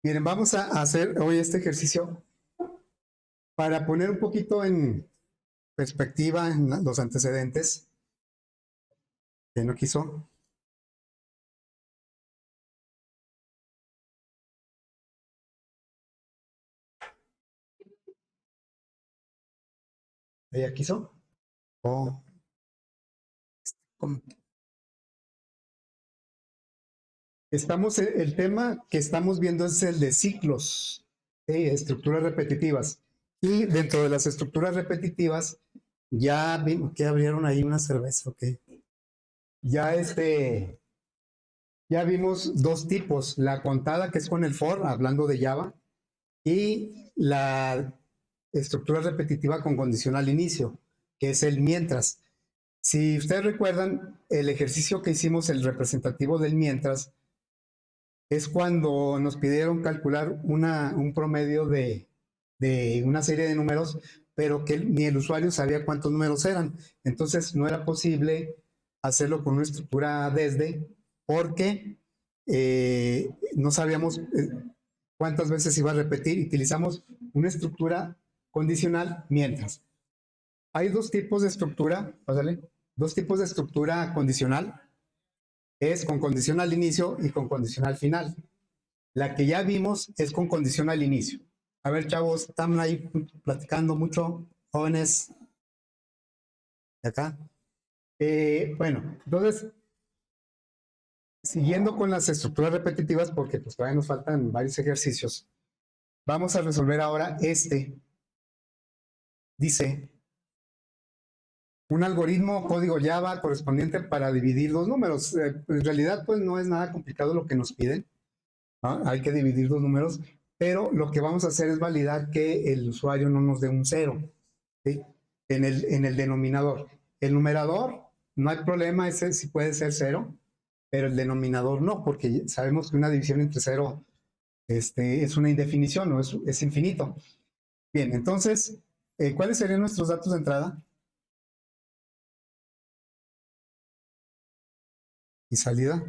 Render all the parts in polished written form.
Miren, vamos a hacer hoy este ejercicio para poner un poquito en perspectiva en los antecedentes. Que no quiso. ¿Ella quiso? Oh, ¿cómo? El tema que estamos viendo es el de ciclos, estructuras repetitivas. Y dentro de las estructuras repetitivas, ya vimos que abrieron ahí una cerveza, ok. Ya ya vimos dos tipos, la contada que es con el for, hablando de Java, y la estructura repetitiva con condicional inicio, que es el mientras. Si ustedes recuerdan, el ejercicio que hicimos, el representativo del mientras, es cuando nos pidieron calcular un promedio de una serie de números, pero que ni el usuario sabía cuántos números eran. Entonces no era posible hacerlo con una estructura desde, porque no sabíamos cuántas veces iba a repetir. Utilizamos una estructura condicional mientras. Hay dos tipos de estructura, pásale, dos tipos de estructura condicional. Es con condición al inicio y con condición al final. La que ya vimos es con condición al inicio. A ver, chavos, están ahí platicando mucho, jóvenes de acá. Bueno, entonces, siguiendo con las estructuras repetitivas, porque pues todavía nos faltan varios ejercicios, vamos a resolver ahora este. Dice, un algoritmo código Java correspondiente para dividir dos números. En realidad, pues no es nada complicado lo que nos piden. ¿No? Hay que dividir dos números, pero lo que vamos a hacer es validar que el usuario no nos dé un cero, ¿sí? En el denominador. El numerador, no hay problema, ese sí puede ser cero, pero el denominador no, porque sabemos que una división entre cero es una indefinición, no es infinito. Bien, entonces, ¿cuáles serían nuestros datos de entrada y salida?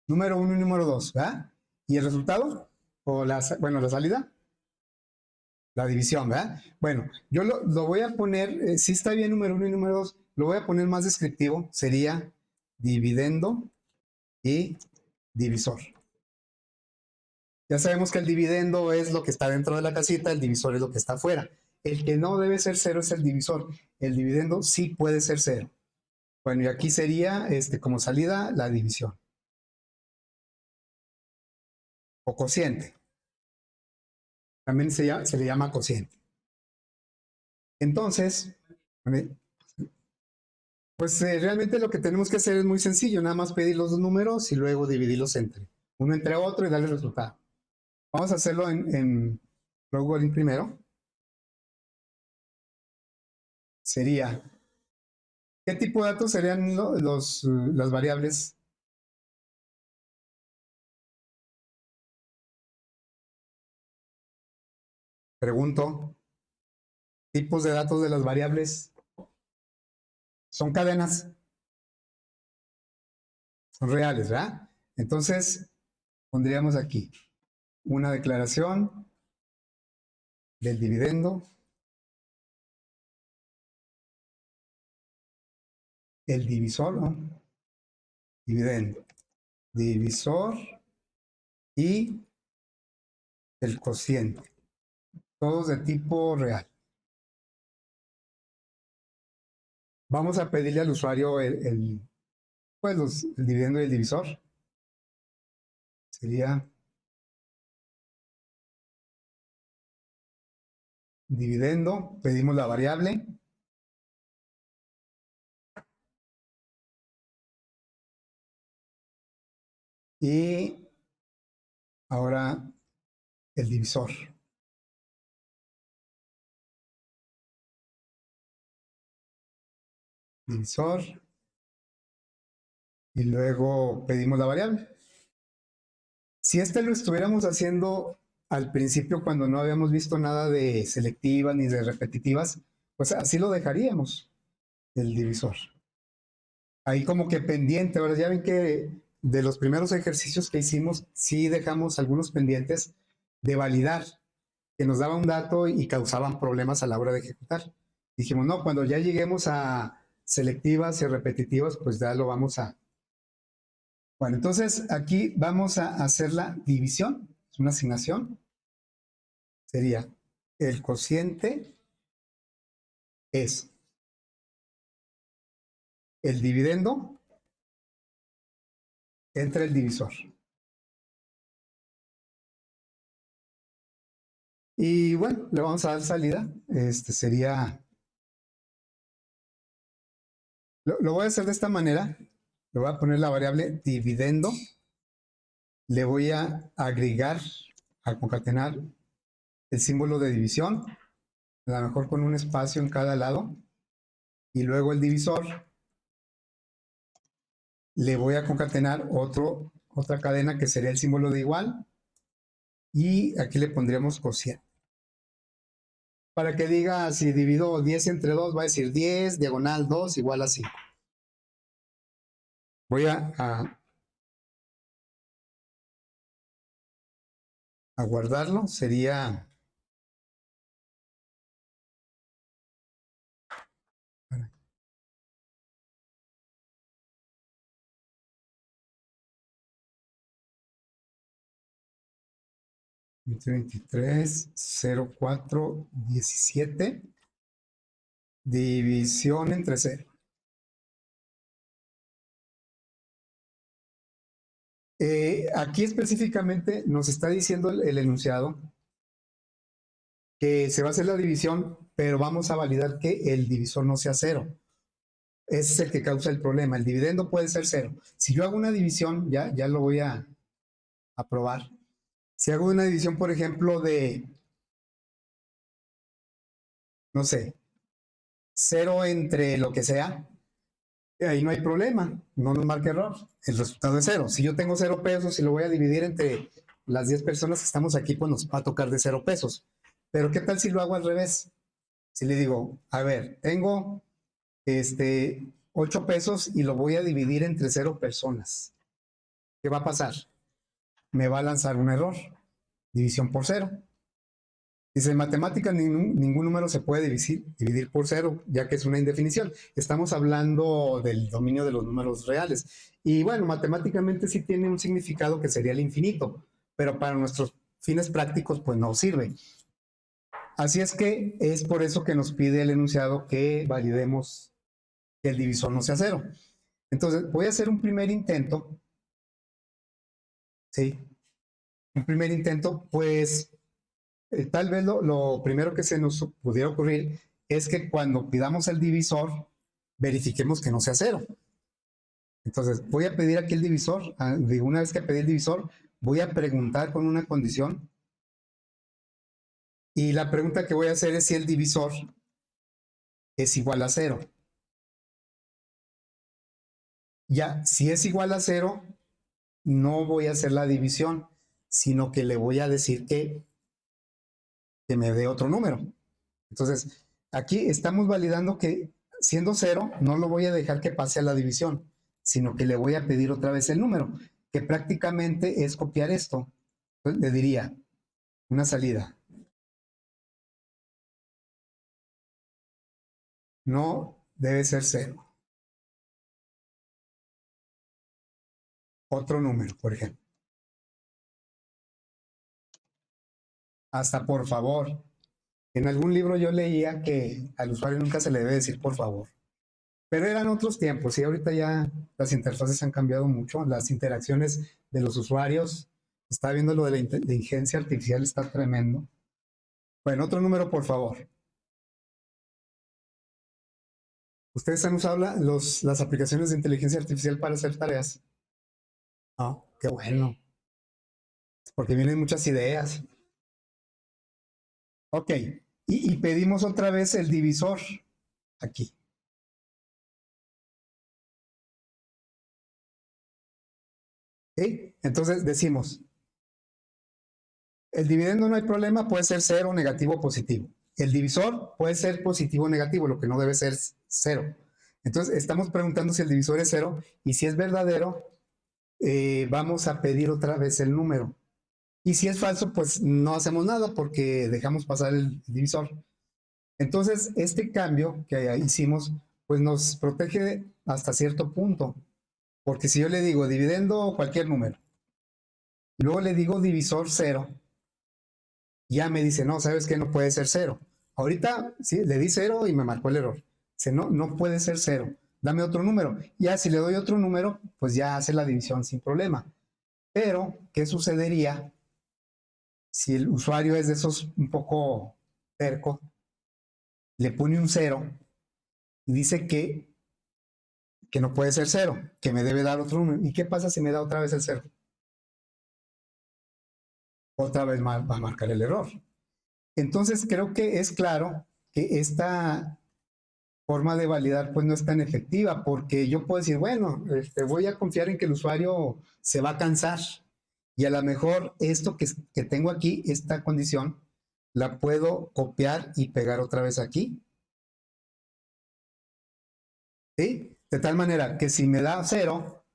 Número uno y número dos, ¿verdad? ¿Y el resultado? O la salida. La división, ¿verdad? Bueno, yo lo voy a poner, si está bien número uno y número dos, lo voy a poner más descriptivo, sería dividendo y divisor. Ya sabemos que el dividendo es lo que está dentro de la casita, el divisor es lo que está afuera. El que no debe ser cero es el divisor. El dividendo sí puede ser cero. Bueno, y aquí sería como salida la división. O cociente. También se le llama cociente. Entonces, pues realmente lo que tenemos que hacer es muy sencillo, nada más pedir los dos números y luego dividirlos uno entre otro y darle el resultado. Vamos a hacerlo en Logolin primero. Sería, ¿qué tipo de datos serían las variables? Pregunto, tipos de datos de las variables son cadenas, son reales, ¿verdad? Entonces, pondríamos aquí una declaración del dividendo, el divisor, ¿no? Dividendo, divisor y el cociente, todos de tipo real. Vamos a pedirle al usuario pues el dividendo y el divisor. Sería dividendo, pedimos la variable. Y ahora el divisor. Divisor. Y luego pedimos la variable. Si lo estuviéramos haciendo al principio cuando no habíamos visto nada de selectivas ni de repetitivas, pues así lo dejaríamos, el divisor. Ahí como que pendiente, ahora ya ven que de los primeros ejercicios que hicimos, sí dejamos algunos pendientes de validar, que nos daba un dato y causaban problemas a la hora de ejecutar. Dijimos, no, cuando ya lleguemos a selectivas y repetitivas, pues ya lo vamos a... Bueno, entonces aquí vamos a hacer la división, es una asignación. Sería el cociente es el dividendo entre el divisor. Y bueno, le vamos a dar salida. Sería... Lo voy a hacer de esta manera. Le voy a poner la variable dividendo. Le voy a agregar, a concatenar el símbolo de división, a lo mejor con un espacio en cada lado. Y luego el divisor. Le voy a concatenar otra cadena que sería el símbolo de igual. Y aquí le pondríamos cociente. Para que diga, si divido 10 entre 2, va a decir 10, diagonal 2, igual a 5. Voy a guardarlo. Sería... 23, 04, 17. División entre 0. Aquí específicamente nos está diciendo el enunciado que se va a hacer la división, pero vamos a validar que el divisor no sea 0. Ese es el que causa el problema. El dividendo puede ser 0. Si yo hago una división, ya lo voy a probar. Si hago una división, por ejemplo, de, no sé, 0 entre lo que sea, ahí no hay problema, no nos marca error, el resultado es 0. Si yo tengo 0 pesos y lo voy a dividir entre las 10 personas que estamos aquí, pues nos va a tocar de 0 pesos. Pero ¿qué tal si lo hago al revés? Si le digo, a ver, tengo 8 pesos y lo voy a dividir entre 0 personas. ¿Qué va a pasar? Me va a lanzar un error, división por 0. Dice, en matemáticas ningún número se puede dividir por 0, ya que es una indefinición. Estamos hablando del dominio de los números reales. Y bueno, matemáticamente sí tiene un significado que sería el infinito, pero para nuestros fines prácticos pues no sirve. Así es que es por eso que nos pide el enunciado que validemos que el divisor no sea 0. Entonces voy a hacer un primer intento. Sí, un primer intento, pues... Tal vez lo primero que se nos pudiera ocurrir es que cuando pidamos el divisor, verifiquemos que no sea 0. Entonces, voy a pedir aquí el divisor. Una vez que pedí el divisor, voy a preguntar con una condición. Y la pregunta que voy a hacer es si el divisor es igual a 0. Ya, si es igual a 0, no voy a hacer la división, sino que le voy a decir que me dé otro número. Entonces, aquí estamos validando que siendo 0, no lo voy a dejar que pase a la división, sino que le voy a pedir otra vez el número, que prácticamente es copiar esto. Entonces, le diría una salida. No debe ser 0. Otro número, por ejemplo. Hasta por favor. En algún libro yo leía que al usuario nunca se le debe decir por favor. Pero eran otros tiempos y ahorita ya las interfaces han cambiado mucho, las interacciones de los usuarios. Está viendo lo de la inteligencia artificial, está tremendo. Bueno, otro número, por favor. ¿Ustedes han usado las aplicaciones de inteligencia artificial para hacer tareas? No, qué bueno, porque vienen muchas ideas. Ok, y pedimos otra vez el divisor aquí. ¿Ok? Entonces decimos, el dividendo no hay problema, puede ser 0, negativo o positivo. El divisor puede ser positivo o negativo, lo que no debe ser 0. Entonces estamos preguntando si el divisor es 0 y si es verdadero, vamos a pedir otra vez el número. Y si es falso, pues no hacemos nada porque dejamos pasar el divisor. Entonces, este cambio que hicimos, pues nos protege hasta cierto punto. Porque si yo le digo dividendo cualquier número, y luego le digo divisor 0, ya me dice, no, ¿sabes qué? No puede ser 0. Ahorita, sí, le di 0 y me marcó el error. Dice, no, no puede ser 0. Dame otro número. Ya si le doy otro número, pues ya hace la división sin problema. Pero, ¿qué sucedería si el usuario es de esos un poco terco? Le pone un 0 y dice que no puede ser 0, que me debe dar otro número. ¿Y qué pasa si me da otra vez el 0? Otra vez va a marcar el error. Entonces creo que es claro que esta forma de validar pues no es tan efectiva, porque yo puedo decir, bueno, voy a confiar en que el usuario se va a cansar y a lo mejor esto que tengo aquí, esta condición, la puedo copiar y pegar otra vez aquí, ¿sí? De tal manera que si me da 0,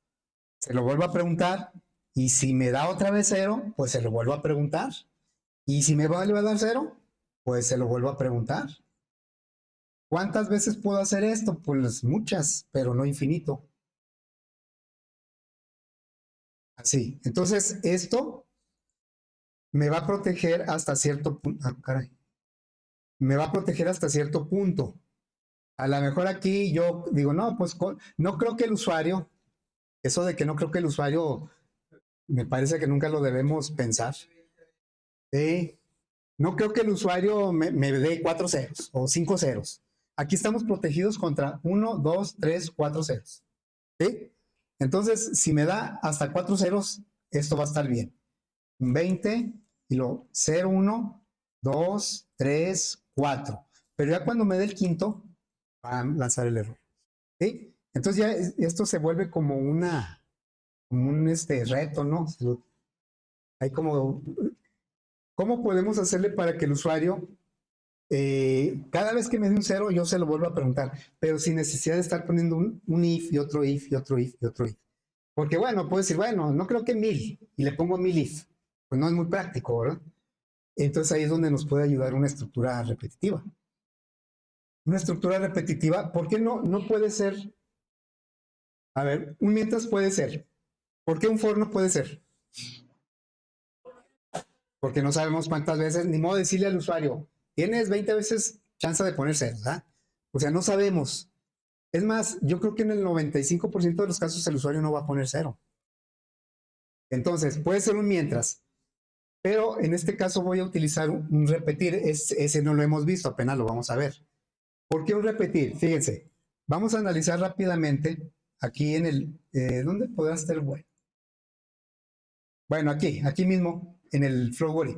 se lo vuelvo a preguntar, y si me da otra vez 0, pues se lo vuelvo a preguntar, y si me vuelve a dar 0, pues se lo vuelvo a preguntar. ¿Cuántas veces puedo hacer esto? Pues muchas, pero no infinito. Así. Entonces, esto me va a proteger hasta cierto punto. Ah, caray. Me va a proteger hasta cierto punto. A lo mejor aquí yo digo, no, pues no creo que el usuario, eso de que no creo que el usuario, me parece que nunca lo debemos pensar. No creo que el usuario me dé 4 ceros o 5 ceros. Aquí estamos protegidos contra 1, 2, 3, 4 ceros. ¿Sí? Entonces, si me da hasta 4 ceros, esto va a estar bien. 20 y luego 0, 1, 2, 3, 4. Pero ya cuando me dé el quinto, va a lanzar el error. ¿Sí? Entonces ya esto se vuelve como como un reto, ¿no? Hay como, ¿cómo podemos hacerle para que el usuario, cada vez que me dé un cero, yo se lo vuelvo a preguntar, pero sin necesidad de estar poniendo un if y otro if y otro if y otro if? Porque bueno, puedo decir, bueno, no creo que 1000 y le pongo 1000 if. Pues no es muy práctico, ¿verdad? Entonces ahí es donde nos puede ayudar una estructura repetitiva. Una estructura repetitiva, ¿por qué no puede ser? A ver, un mientras puede ser. ¿Por qué un for no puede ser? Porque no sabemos cuántas veces, ni modo decirle al usuario, tienes 20 veces chance de poner cero, ¿verdad? O sea, no sabemos. Es más, yo creo que en el 95% de los casos el usuario no va a poner cero. Entonces, puede ser un mientras, pero en este caso voy a utilizar un repetir. Ese no lo hemos visto, apenas lo vamos a ver. ¿Por qué un repetir? Fíjense, vamos a analizar rápidamente aquí en ¿dónde podrá estar bueno? Bueno, aquí mismo, en el Flowbody.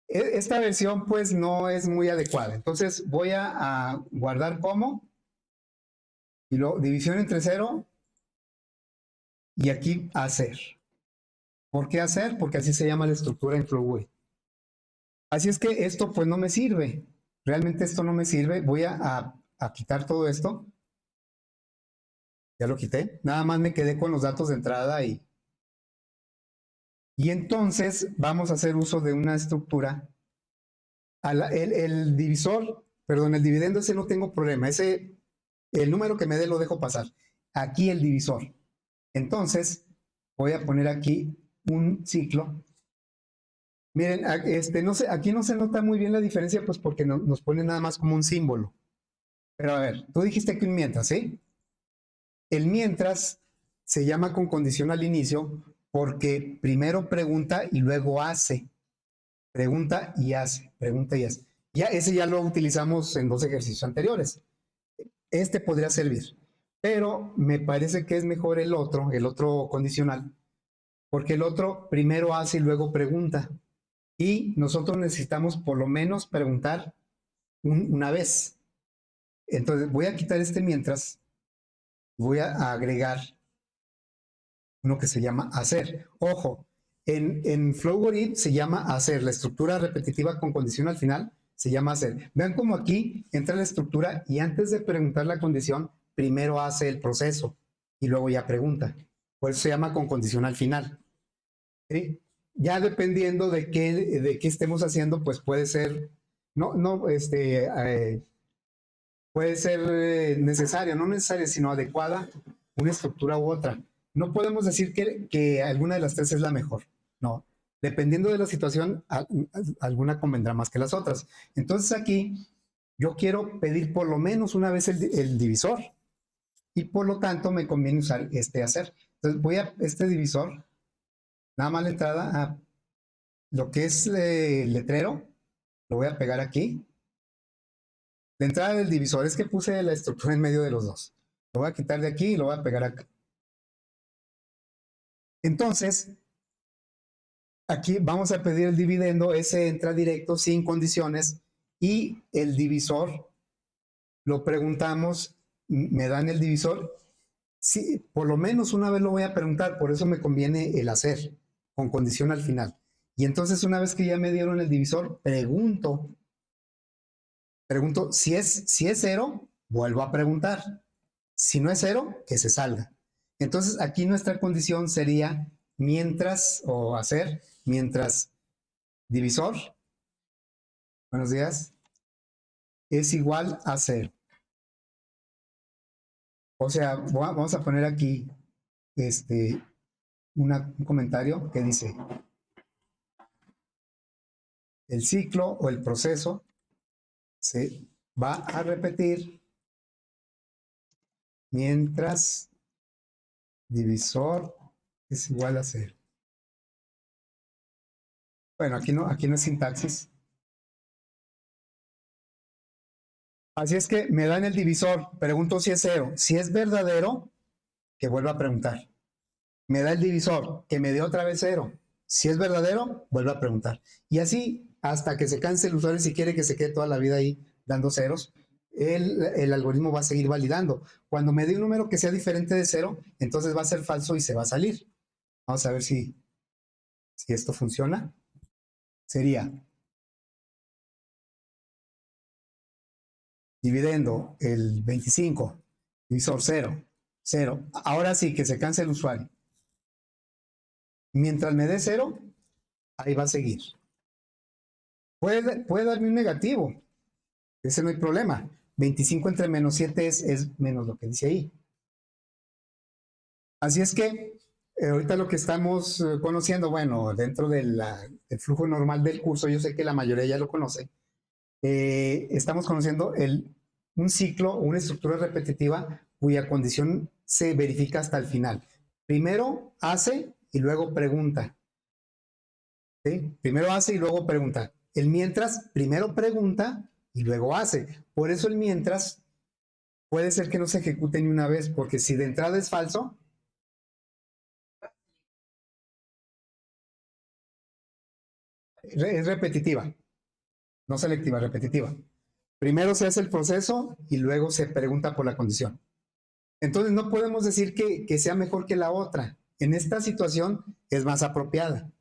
Esta versión pues no es muy adecuada, entonces voy a guardar como, y luego división entre 0, y aquí hacer. ¿Por qué hacer? Porque así se llama la estructura en Flowbody. Así es que esto pues no me sirve, realmente esto no me sirve. Voy a quitar todo esto, ya lo quité, nada más me quedé con los datos de entrada y entonces vamos a hacer uso de una estructura. El divisor, perdón, el dividendo, ese no tengo problema, el número que me dé lo dejo pasar. Aquí el divisor. Entonces, voy a poner aquí un ciclo. Miren, no sé, aquí no se nota muy bien la diferencia, pues porque nos pone nada más como un símbolo. Pero a ver, tú dijiste que un mientras, ¿sí? El mientras se llama con condición al inicio porque primero pregunta y luego hace. Pregunta y hace, pregunta y hace. Ya, ese ya lo utilizamos en 2 ejercicios anteriores. Este podría servir, pero me parece que es mejor el otro condicional, porque el otro primero hace y luego pregunta. Y nosotros necesitamos por lo menos preguntar una vez. Entonces voy a quitar este mientras, voy a agregar uno que se llama hacer. Ojo, en Flowbody se llama hacer, la estructura repetitiva con condición al final se llama hacer. Vean cómo aquí entra la estructura y antes de preguntar la condición, primero hace el proceso y luego ya pregunta. Por eso se llama con condicional final. ¿Sí? Ya dependiendo de qué estemos haciendo, pues puede ser, puede ser necesaria, no necesaria, sino adecuada una estructura u otra. No podemos decir que alguna de las tres es la mejor, no. Dependiendo de la situación, alguna convendrá más que las otras. Entonces aquí yo quiero pedir por lo menos una vez el divisor y por lo tanto me conviene usar este hacer. Entonces voy a este divisor, nada más la entrada a lo que es letrero, lo voy a pegar aquí. La entrada del divisor es que puse la estructura en medio de los dos. Lo voy a quitar de aquí y lo voy a pegar acá. Entonces, aquí vamos a pedir el dividendo, ese entra directo sin condiciones y el divisor lo preguntamos, me dan el divisor. Sí, por lo menos una vez lo voy a preguntar, por eso me conviene el hacer, con condición al final. Y entonces una vez que ya me dieron el divisor, pregunto si es cero, vuelvo a preguntar. Si no es cero, que se salga. Entonces aquí nuestra condición sería mientras, o hacer, mientras divisor, buenos días, es igual a cero. O sea, vamos a poner aquí un comentario que dice, el ciclo o el proceso se va a repetir mientras divisor es igual a cero. Bueno, aquí no es sintaxis. Así es que me dan el divisor, pregunto si es cero. Si es verdadero, que vuelva a preguntar. Me da el divisor, que me dé otra vez cero. Si es verdadero, vuelvo a preguntar. Y así hasta que se canse el usuario si quiere que se quede toda la vida ahí dando ceros, el algoritmo va a seguir validando. Cuando me dé un número que sea diferente de cero, entonces va a ser falso y se va a salir. Vamos a ver si esto funciona. Sería dividendo el 25, divisor cero, cero. Ahora sí que se canse el usuario. Mientras me dé cero, ahí va a seguir. Puede darme un negativo, ese no hay problema. 25 entre menos 7 es menos lo que dice ahí. Así es que ahorita lo que estamos conociendo, bueno, dentro del flujo normal del curso, yo sé que la mayoría ya lo conoce, estamos conociendo un ciclo, una estructura repetitiva cuya condición se verifica hasta el final. Primero hace y luego pregunta. ¿Sí? Primero hace y luego pregunta. El mientras primero pregunta y luego hace. Por eso el mientras puede ser que no se ejecute ni una vez, porque si de entrada es falso, es repetitiva, no selectiva, repetitiva. Primero se hace el proceso y luego se pregunta por la condición. Entonces no podemos decir que sea mejor que la otra. En esta situación es más apropiada.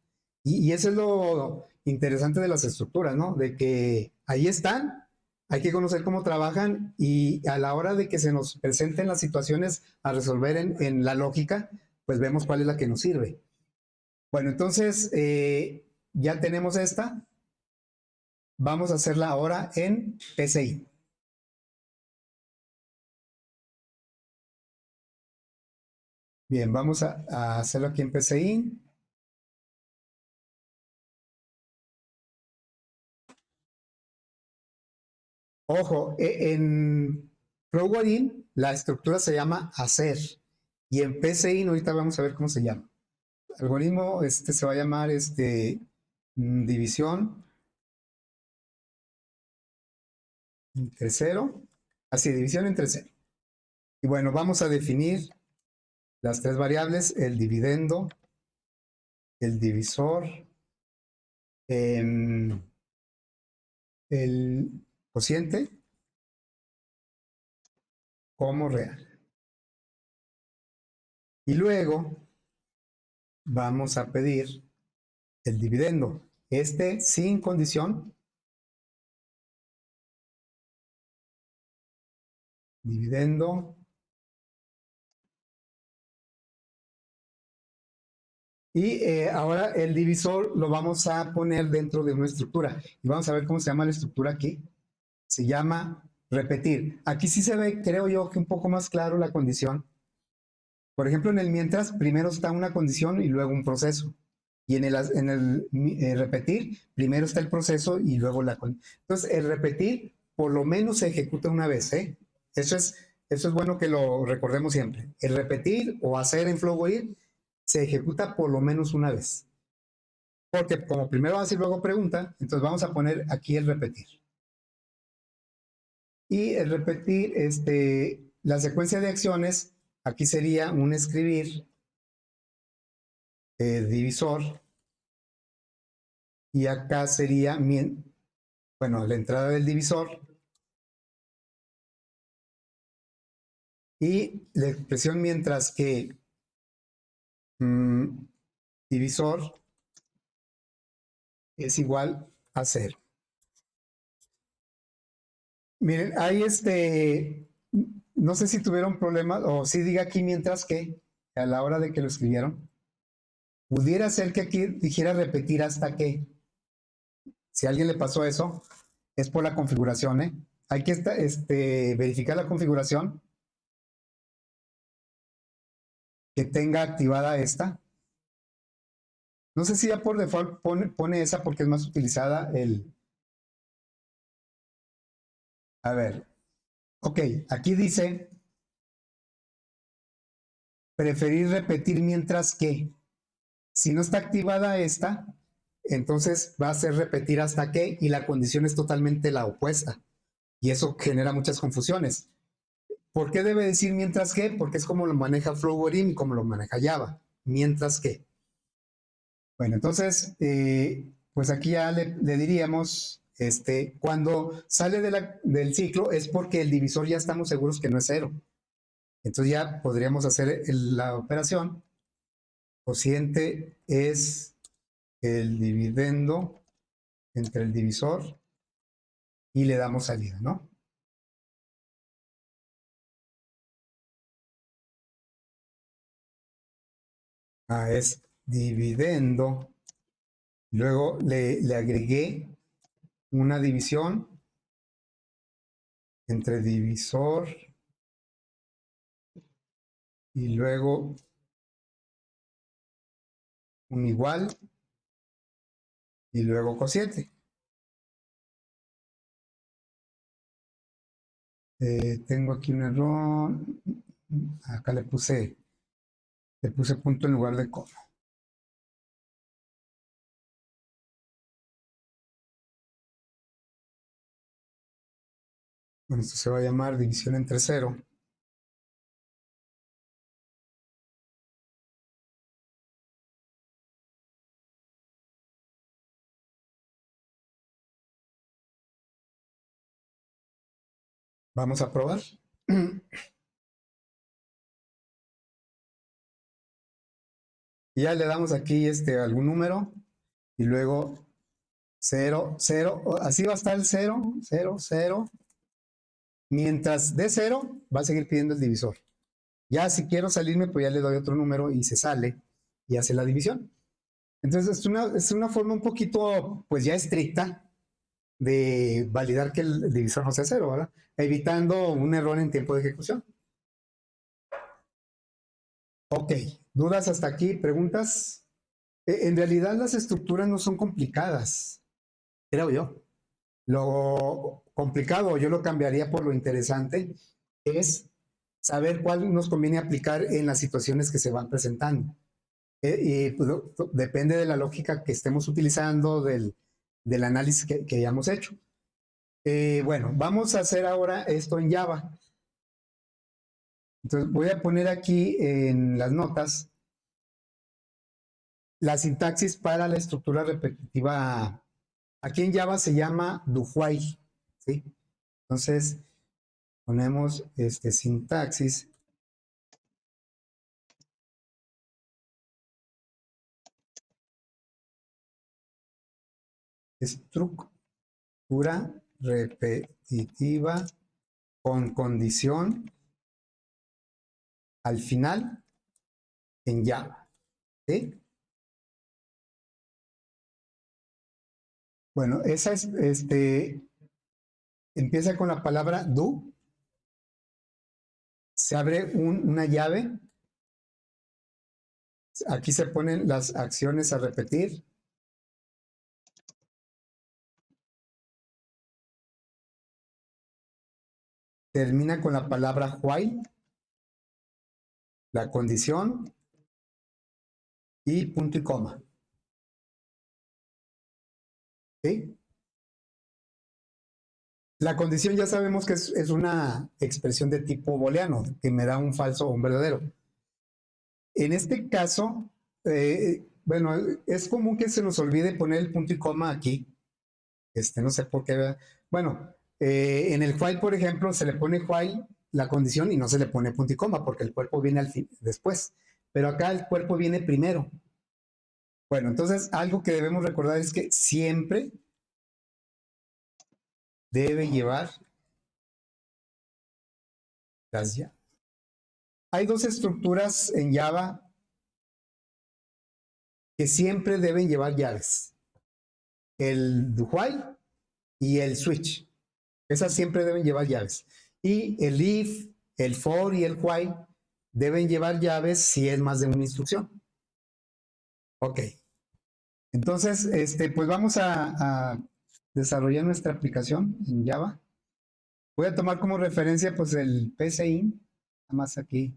Y eso es lo interesante de las estructuras, ¿no? De que ahí están, hay que conocer cómo trabajan y a la hora de que se nos presenten las situaciones a resolver en la lógica, pues vemos cuál es la que nos sirve. Bueno, entonces ya tenemos esta. Vamos a hacerla ahora en PCI. Bien, vamos a hacerlo aquí en PCI. Ojo, en Flowgodin la estructura se llama hacer y en PCI ahorita vamos a ver cómo se llama. El algoritmo se va a llamar división entre cero, así, división entre cero. Y bueno, vamos a definir las tres variables, el dividendo, el divisor, el cociente como real. Y luego vamos a pedir el dividendo, sin condición, dividendo Y ahora el divisor lo vamos a poner dentro de una estructura. Y vamos a ver cómo se llama la estructura aquí. Se llama repetir. Aquí sí se ve, creo yo, que un poco más claro la condición. Por ejemplo, en el mientras, primero está una condición y luego un proceso. Y en el repetir, primero está el proceso y luego la condición. Entonces, el repetir por lo menos se ejecuta una vez, ¿eh? Eso es bueno que lo recordemos siempre. El repetir o hacer en Flowir se ejecuta por lo menos una vez. Porque como primero hace y luego pregunta, entonces vamos a poner aquí el repetir. Y el repetir, la secuencia de acciones, aquí sería un escribir, divisor, y acá sería, bueno, la entrada del divisor y la expresión mientras que divisor es igual a 0. Miren, ahí no sé si tuvieron problemas o si diga aquí mientras que a la hora de que lo escribieron, pudiera ser que aquí dijera repetir hasta que. Si a alguien le pasó eso, es por la configuración, ¿eh? Hay que verificar la configuración, que tenga activada esta. No sé si ya por default pone esa porque es más utilizada A ver, ok, aquí dice preferir repetir mientras que. Si no está activada esta, entonces va a ser repetir hasta que y la condición es totalmente la opuesta. Y eso genera muchas confusiones. ¿Por qué debe decir mientras que? Porque es como lo maneja Flowbeam y como lo maneja Java. Mientras que. Bueno, entonces, pues aquí ya le diríamos, cuando sale del ciclo es porque el divisor ya estamos seguros que no es 0. Entonces ya podríamos hacer la operación. Cociente es el dividendo entre el divisor y le damos salida, ¿no? Es dividendo. Luego le agregué una división entre divisor y luego un igual y luego cociente. Tengo aquí un error. Acá le puse punto en lugar de coma. Bueno, esto se va a llamar división entre 0. Vamos a probar. Y ya le damos aquí algún número y luego 0, 0. Así va a estar el 0, 0, 0. Mientras dé 0, va a seguir pidiendo el divisor. Ya si quiero salirme, pues ya le doy otro número y se sale y hace la división. Entonces es una forma un poquito, pues ya estricta de validar que el divisor no sea 0, ¿verdad? Evitando un error en tiempo de ejecución. Ok, ¿dudas hasta aquí? ¿Preguntas? En realidad las estructuras no son complicadas, creo yo. Lo complicado, yo lo cambiaría por lo interesante, es saber cuál nos conviene aplicar en las situaciones que se van presentando. Y pues, depende de la lógica que estemos utilizando, del análisis que hayamos hecho. Bueno, vamos a hacer ahora esto en Java. Entonces voy a poner aquí en las notas la sintaxis para la estructura repetitiva. Aquí en Java se llama do while, ¿sí? Entonces ponemos sintaxis estructura repetitiva con condición al final en Java, ¿sí? Bueno, esa es, empieza con la palabra do, se abre una llave, aquí se ponen las acciones a repetir, termina con la palabra while, la condición y punto y coma. ¿Sí? La condición ya sabemos que es una expresión de tipo booleano, que me da un falso o un verdadero. En este caso, bueno, es común que se nos olvide poner el punto y coma aquí. No sé por qué. Bueno, en el while, por ejemplo, se le pone while la condición y no se le pone punto y coma porque el cuerpo viene al fin, después. Pero acá el cuerpo viene primero. Bueno, entonces algo que debemos recordar es que siempre debe llevar las llaves. Hay dos estructuras en Java que siempre deben llevar llaves. El while y el switch. Esas siempre deben llevar llaves. Y el if, el for y el while deben llevar llaves si es más de una instrucción. Ok. Entonces, pues vamos a desarrollar nuestra aplicación en Java. Voy a tomar como referencia pues el PCInt, nada más aquí.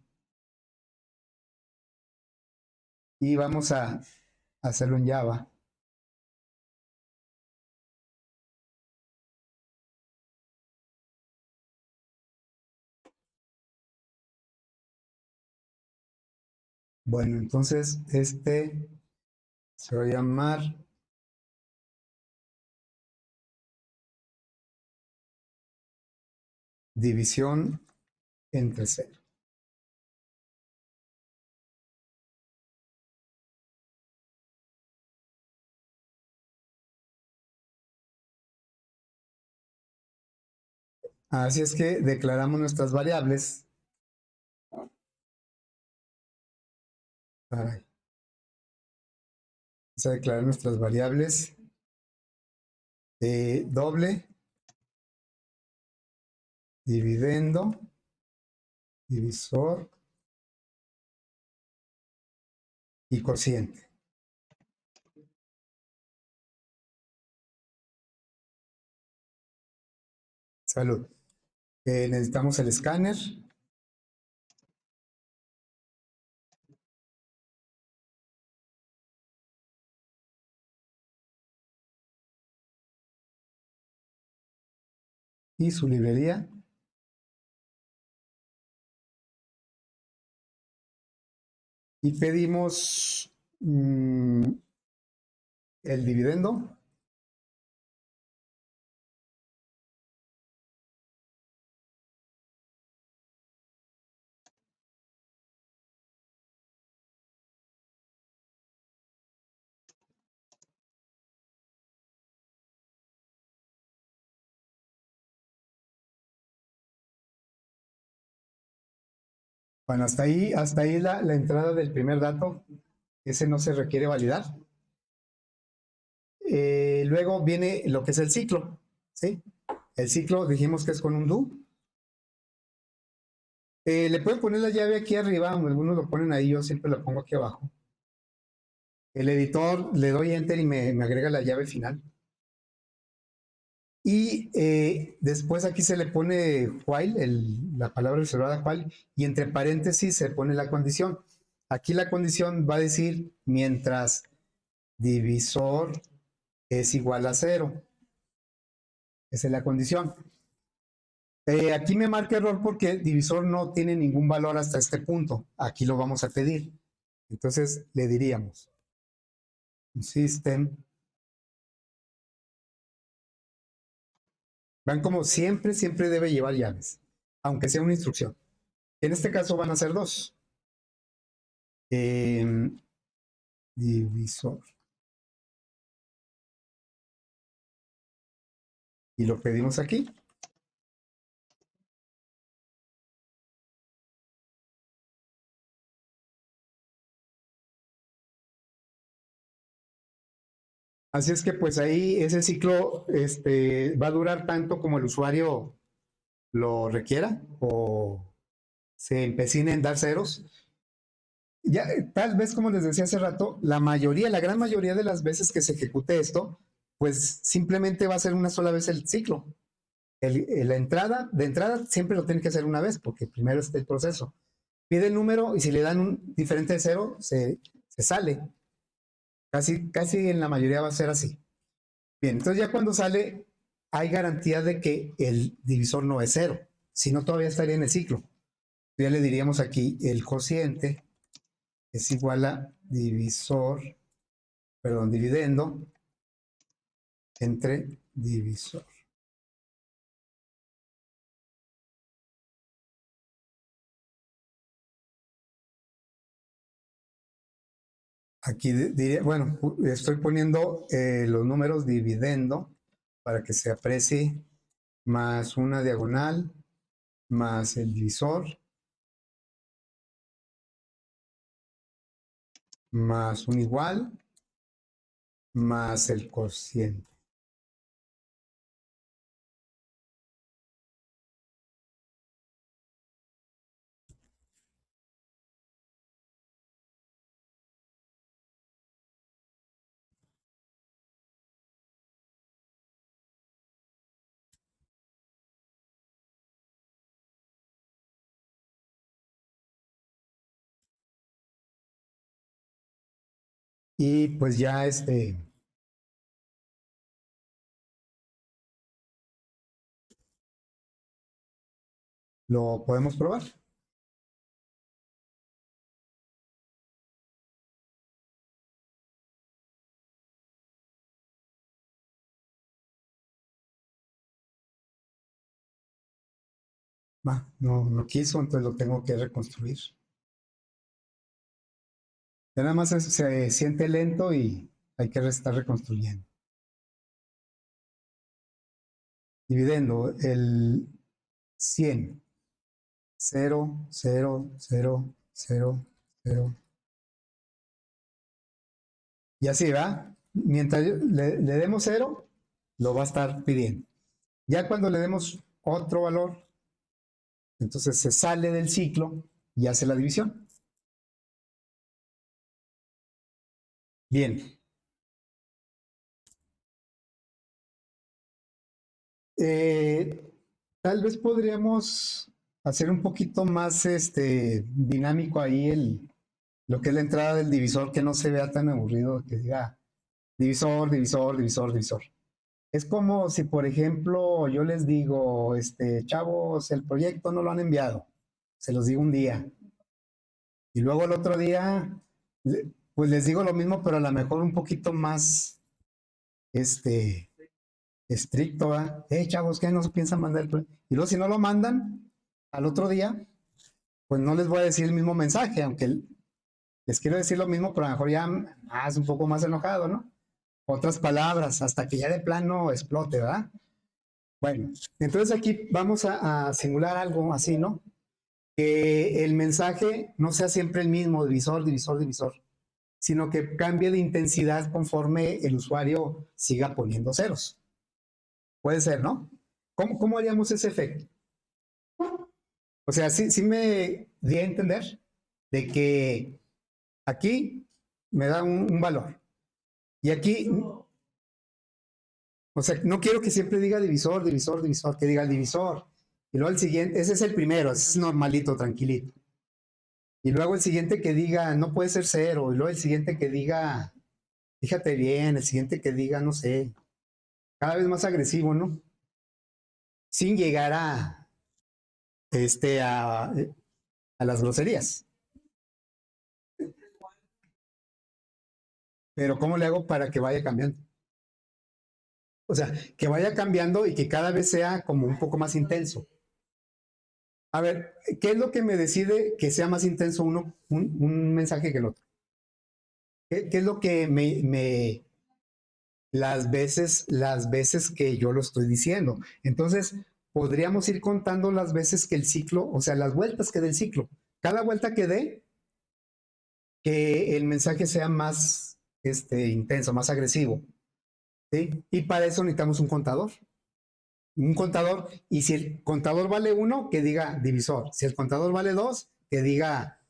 Y vamos a hacerlo en Java. Bueno, entonces se va a llamar división entre cero. Así es que declaramos nuestras variables. Vamos a declarar nuestras variables doble, dividendo, divisor y cociente. Salud. Necesitamos el escáner. Y su librería. Y pedimos el dividendo. Bueno, hasta ahí la entrada del primer dato. Ese no se requiere validar. Luego viene lo que es el ciclo. ¿Sí? El ciclo dijimos que es con un do. Le pueden poner la llave aquí arriba, algunos lo ponen ahí, yo siempre lo pongo aquí abajo. El editor, le doy enter y me agrega la llave final. Y después aquí se le pone while, la palabra reservada while, y entre paréntesis se pone la condición. Aquí la condición va a decir mientras divisor es igual a 0. Esa es la condición. Aquí me marca error porque divisor no tiene ningún valor hasta este punto. Aquí lo vamos a pedir. Entonces le diríamos system. Van como siempre, siempre debe llevar llaves, aunque sea una instrucción. En este caso van a ser dos. Divisor. Y lo pedimos aquí. Así es que pues ahí ese ciclo va a durar tanto como el usuario lo requiera o se empecine en dar ceros. Ya, tal vez como les decía hace rato, la gran mayoría de las veces que se ejecute esto, pues simplemente va a ser una sola vez el ciclo. De entrada siempre lo tiene que hacer una vez, porque primero está el proceso. Pide el número y si le dan un diferente de cero, se sale. Casi en la mayoría va a ser así. Bien, entonces ya cuando sale, hay garantía de que el divisor no es cero, si no todavía estaría en el ciclo. Ya le diríamos aquí el cociente es igual a dividendo entre divisor. Aquí diría, bueno, estoy poniendo los números dividendo para que se aprecie más una diagonal más el divisor más un igual más el cociente. Y pues ya lo podemos probar. No quiso, entonces lo tengo que reconstruir. Ya nada más se siente lento y hay que estar reconstruyendo. Dividendo el 100, 0, 0, 0, 0, 0. Y así va. Mientras le demos 0, lo va a estar pidiendo. Ya cuando le demos otro valor, entonces se sale del ciclo y hace la división. Bien. Eh, Tal vez podríamos hacer un poquito más dinámico ahí lo que es la entrada del divisor, que no se vea tan aburrido, que diga divisor, divisor, divisor, divisor. Es como si, por ejemplo, yo les digo, chavos, el proyecto no lo han enviado. Se los digo un día. Y luego el otro día, pues les digo lo mismo, pero a lo mejor un poquito más, este, estricto, ¿verdad? Chavos, ¿qué no se piensan mandar el proyecto? Y luego si no lo mandan al otro día, pues no les voy a decir el mismo mensaje, aunque les quiero decir lo mismo, pero a lo mejor ya más, un poco más enojado, ¿no? Otras palabras, hasta que ya de plano explote, ¿verdad? Bueno, entonces aquí vamos a simular algo así, ¿no? Que el mensaje no sea siempre el mismo, divisor, divisor, divisor, sino que cambie de intensidad conforme el usuario siga poniendo ceros. Puede ser, ¿no? ¿Cómo haríamos ese efecto? O sea, sí me di a entender de que aquí me da un valor. Y aquí, o sea, no quiero que siempre diga divisor, divisor, divisor, que diga el divisor. Y luego el siguiente, ese es el primero, ese es normalito, tranquilito. Y luego el siguiente que diga, no puede ser cero. Y luego el siguiente que diga, fíjate bien, el siguiente que diga, no sé, cada vez más agresivo, ¿no? Sin llegar este, a, a las groserías. Pero ¿cómo le hago para que vaya cambiando? O sea, que vaya cambiando y que cada vez sea como un poco más intenso. A ver, ¿qué es lo que me decide que sea más intenso un mensaje que el otro? ¿Qué es lo que las veces que yo lo estoy diciendo? Entonces, podríamos ir contando las veces que el ciclo, o sea, las vueltas que dé el ciclo. Cada vuelta que dé, que el mensaje sea más intenso, más agresivo. ¿sí? Y para eso necesitamos un contador. Un contador, y si el contador vale 1, que diga divisor. Si el contador vale 2, que diga,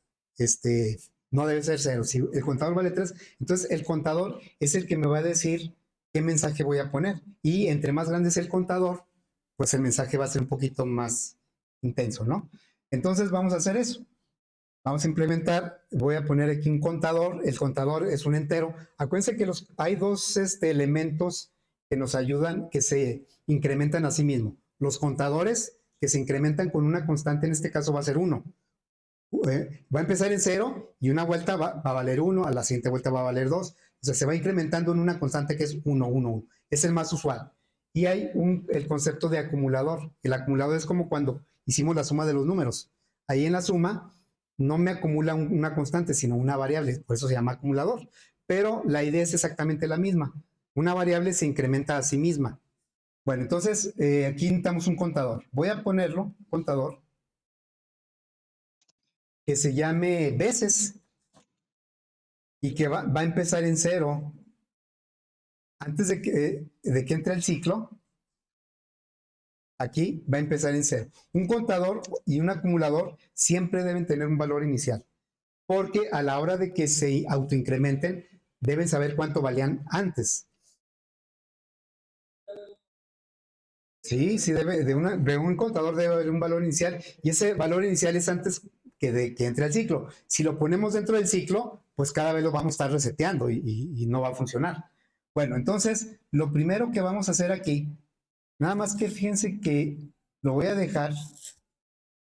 no debe ser 0. Si el contador vale 3, entonces el contador es el que me va a decir qué mensaje voy a poner. Y entre más grande es el contador, pues el mensaje va a ser un poquito más intenso, ¿no? Entonces vamos a hacer eso. Vamos a implementar, voy a poner aquí un contador. El contador es un entero. Acuérdense que hay dos elementos que nos ayudan, que se incrementan a sí mismos. Los contadores que se incrementan con una constante, en este caso va a ser 1. Va a empezar en 0 y una vuelta va a valer 1, a la siguiente vuelta va a valer 2. O sea, se va incrementando en una constante que es 1, 1, 1. Es el más usual. Y hay el concepto de acumulador. El acumulador es como cuando hicimos la suma de los números. Ahí en la suma no me acumula una constante, sino una variable. Por eso se llama acumulador. Pero la idea es exactamente la misma. Una variable se incrementa a sí misma. Bueno, entonces aquí necesitamos un contador. Voy a ponerlo, contador, que se llame veces y que va a empezar en 0. Antes de que entre el ciclo, aquí va a empezar en 0. Un contador y un acumulador siempre deben tener un valor inicial, porque a la hora de que se autoincrementen, deben saber cuánto valían antes. Sí, sí, de un contador debe haber un valor inicial, y ese valor inicial es antes que entre al ciclo. Si lo ponemos dentro del ciclo, pues cada vez lo vamos a estar reseteando y no va a funcionar. Bueno, entonces, lo primero que vamos a hacer aquí, nada más que fíjense que lo voy a dejar,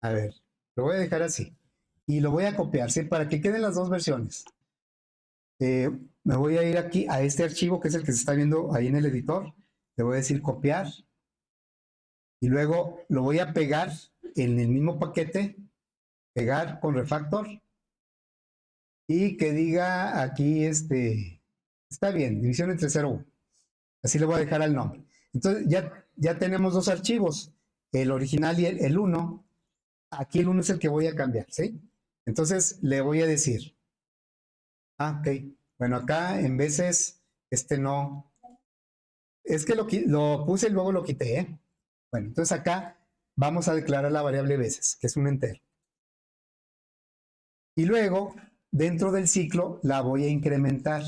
a ver, lo voy a dejar así, y lo voy a copiar, ¿sí? Para que queden las dos versiones. Me voy a ir aquí a este archivo, que es el que se está viendo ahí en el editor, le voy a decir copiar, y luego lo voy a pegar en el mismo paquete, pegar con refactor, y que diga aquí, está bien, división entre 0 y 1. Así le voy a dejar al nombre. Entonces ya tenemos dos archivos, el original y el 1. Aquí el 1 es el que voy a cambiar, ¿sí? Entonces le voy a decir, ok, bueno, acá en veces, no, es que lo puse y luego lo quité, ¿eh? Bueno, entonces acá vamos a declarar la variable veces, que es un entero. Y luego, dentro del ciclo, la voy a incrementar.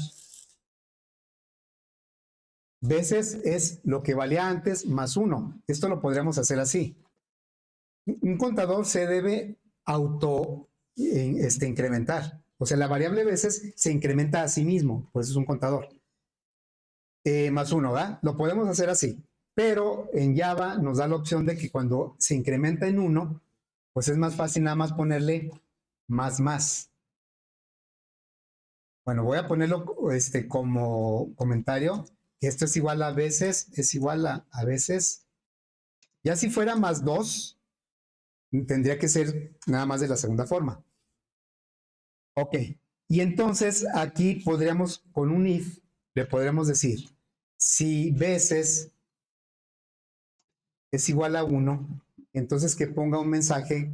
Veces es lo que valía antes más 1. Esto lo podríamos hacer así. Un contador se debe incrementar. O sea, la variable veces se incrementa a sí mismo, por eso es un contador. Más 1, ¿verdad? Lo podemos hacer así. Pero en Java nos da la opción de que cuando se incrementa en 1, pues es más fácil nada más ponerle más. Bueno, voy a ponerlo como comentario, que esto es igual a veces, es igual a veces. Ya si fuera más 2, tendría que ser nada más de la segunda forma. Ok, y entonces aquí podríamos, con un if, le podríamos decir, si veces es igual a 1, entonces que ponga un mensaje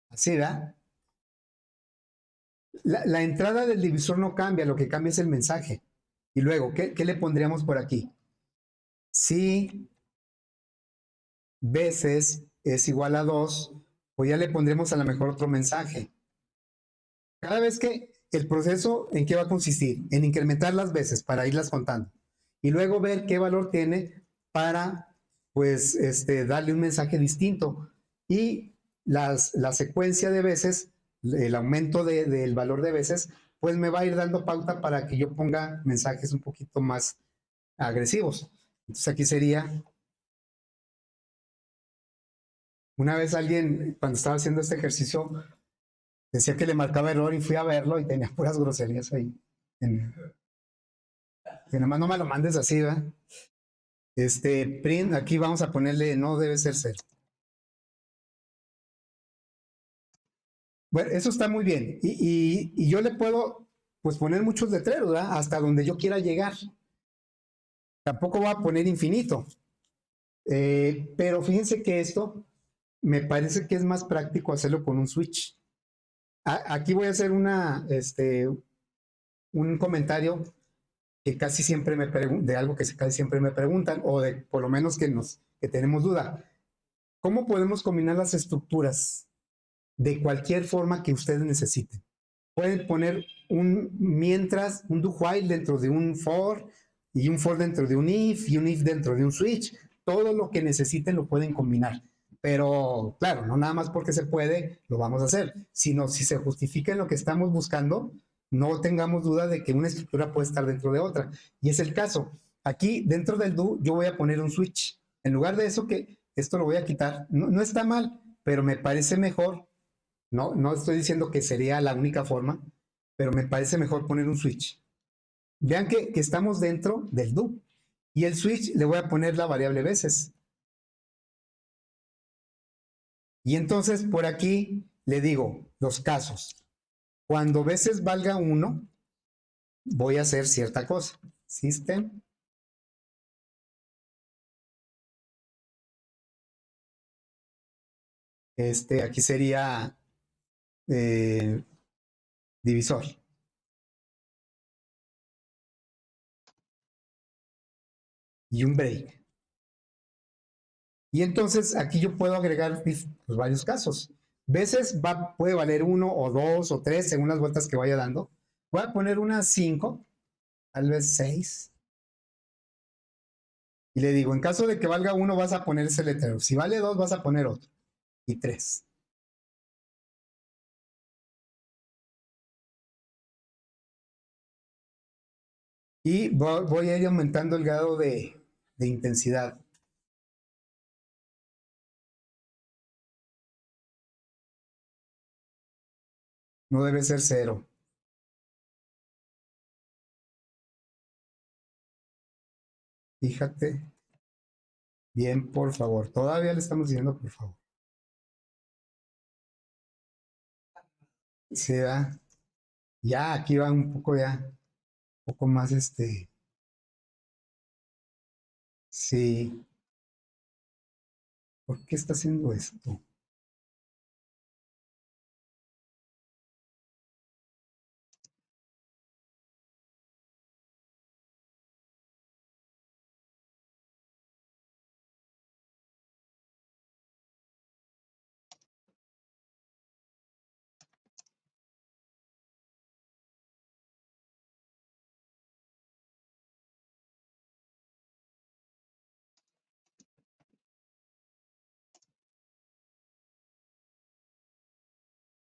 así, ¿verdad? La entrada del divisor no cambia, lo que cambia es el mensaje. Y luego, ¿qué le pondríamos por aquí? Si veces es igual a 2, pues ya le pondremos a lo mejor otro mensaje. Cada vez que el proceso, ¿en qué va a consistir? En incrementar las veces para irlas contando. Y luego ver qué valor tiene para, pues, darle un mensaje distinto. Y la secuencia de veces, el aumento del valor de veces, pues me va a ir dando pauta para que yo ponga mensajes un poquito más agresivos. Entonces aquí sería, una vez alguien, cuando estaba haciendo este ejercicio, decía que le marcaba error y fui a verlo y tenía puras groserías ahí. Que nada más no me lo mandes así, ¿verdad? Print, aquí vamos a ponerle no debe ser 0. Bueno, eso está muy bien. Y yo le puedo, pues, poner muchos letreros, ¿verdad? Hasta donde yo quiera llegar. Tampoco voy a poner infinito. Pero fíjense que esto me parece que es más práctico hacerlo con un switch. Aquí voy a hacer un comentario que casi siempre de algo que casi siempre me preguntan, o de por lo menos que tenemos duda. ¿Cómo podemos combinar las estructuras de cualquier forma que ustedes necesiten? Pueden poner un do while dentro de un for, y un for dentro de un if, y un if dentro de un switch. Todo lo que necesiten lo pueden combinar. Pero claro, no nada más porque se puede, lo vamos a hacer, sino si se justifica en lo que estamos buscando, no tengamos duda de que una estructura puede estar dentro de otra. Y es el caso. Aquí, dentro del do, yo voy a poner un switch. En lugar de eso, que esto lo voy a quitar. No, no está mal, pero me parece mejor. No, no estoy diciendo que sería la única forma, pero me parece mejor poner un switch. Vean que estamos dentro del do. Y el switch le voy a poner la variable veces. Y entonces por aquí le digo los casos. Cuando veces valga 1, voy a hacer cierta cosa. System. Aquí sería divisor. Y un break. Y entonces aquí yo puedo agregar pues, varios casos. Veces puede valer 1 o 2 o 3 según las vueltas que vaya dando. Voy a poner unas 5, tal vez 6. Y le digo, en caso de que valga 1 vas a poner ese letrero. Si vale 2 vas a poner otro. Y 3. Y voy a ir aumentando el grado de intensidad. No debe ser 0. Fíjate. Bien, por favor. Todavía le estamos diciendo por favor. Sí, ¿verdad? Ya, aquí va un poco ya. Un poco más Sí. ¿Por qué está haciendo esto?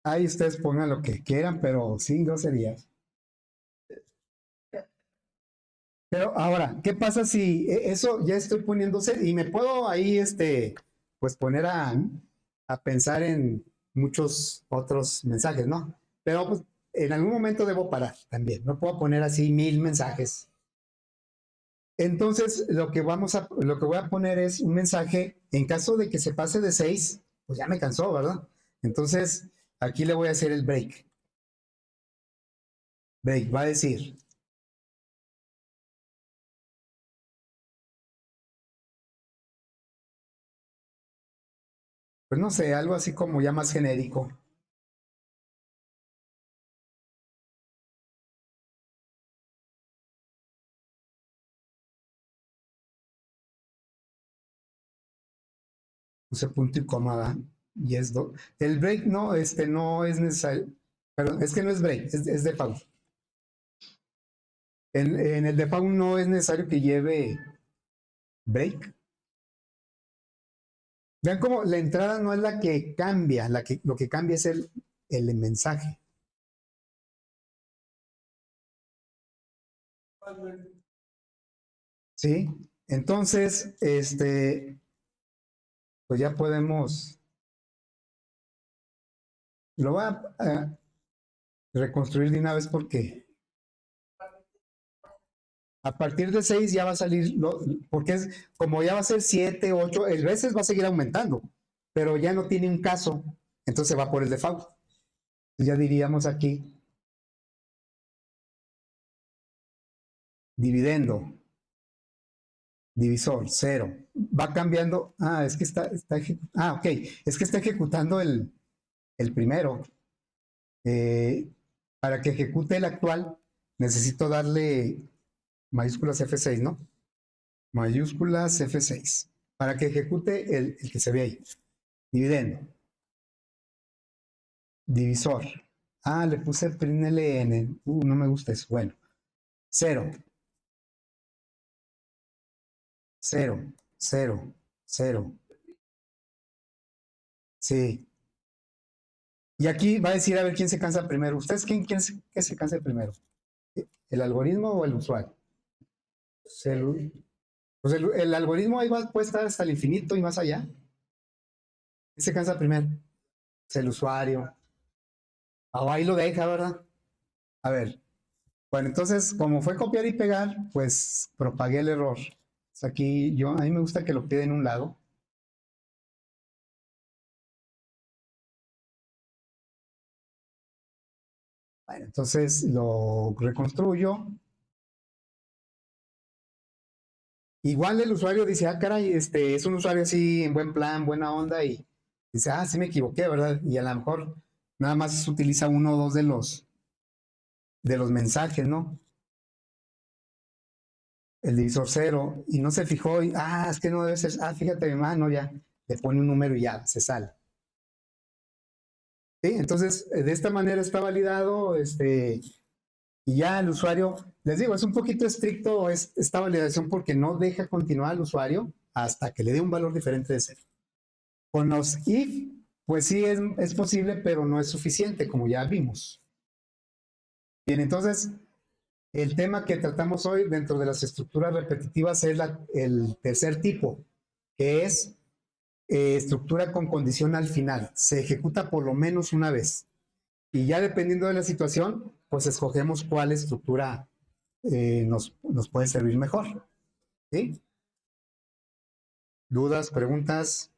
Ahí ustedes pongan lo que quieran, pero sin groserías. Pero ahora, ¿qué pasa si eso ya estoy poniéndose y me puedo ahí, pues poner a pensar en muchos otros mensajes, ¿no? Pero pues, en algún momento debo parar también. No puedo poner así 1000 mensajes. Entonces, lo que voy a poner es un mensaje en caso de que se pase de 6, pues ya me cansó, ¿verdad? Entonces, aquí le voy a hacer el break. Break, va a decir, pues no sé, algo así como ya más genérico. Puse punto y coma, ¿verdad? Y el break no, no es necesario. Perdón, es que no es break, es default. En el default no es necesario que lleve break. Vean cómo la entrada no es la que cambia, lo que cambia es el mensaje. ¿Sí? Entonces, pues ya podemos, lo voy a reconstruir de una vez porque a partir de 6 ya va a salir, porque como ya va a ser 7, 8, el veces va a seguir aumentando, pero ya no tiene un caso, entonces va por el default. Ya diríamos aquí, dividendo, divisor, 0. Va cambiando, es que ok, es que está ejecutando el primero. Para que ejecute el actual, necesito darle mayúsculas F6, ¿no? Mayúsculas F6, para que ejecute el que se ve ahí. Dividendo. Divisor. Ah, le puse println. No me gusta eso. Bueno. 0. 0. 0. 0. Sí. Y aquí va a decir a ver quién se cansa primero. ¿Ustedes quién se cansa primero? ¿El algoritmo o el usuario? Pues el algoritmo ahí puede estar hasta el infinito y más allá. ¿Quién se cansa primero? Es el usuario. Ah, ahí lo deja, ¿verdad? A ver. Bueno, entonces, como fue copiar y pegar, pues propagué el error. Aquí a mí me gusta que lo quede en un lado. Bueno, entonces lo reconstruyo. Igual el usuario dice, ah, caray, es un usuario así en buen plan, buena onda, y dice, ah, sí me equivoqué, ¿verdad? Y a lo mejor nada más utiliza uno o dos de los mensajes, ¿no? El divisor cero, y no se fijó, y, es que no debe ser, fíjate, mi mano ya, le pone un número y ya, se sale. ¿Sí? Entonces, de esta manera está validado, y ya el usuario, les digo, es un poquito estricto esta validación porque no deja continuar al usuario hasta que le dé un valor diferente de cero. Con los if, pues sí es posible, pero no es suficiente, como ya vimos. Bien, entonces, el tema que tratamos hoy dentro de las estructuras repetitivas es el tercer tipo, que es estructura con condición al final. Se ejecuta por lo menos una vez. Y ya dependiendo de la situación, pues escogemos cuál estructura nos puede servir mejor. ¿Sí? ¿Dudas, preguntas?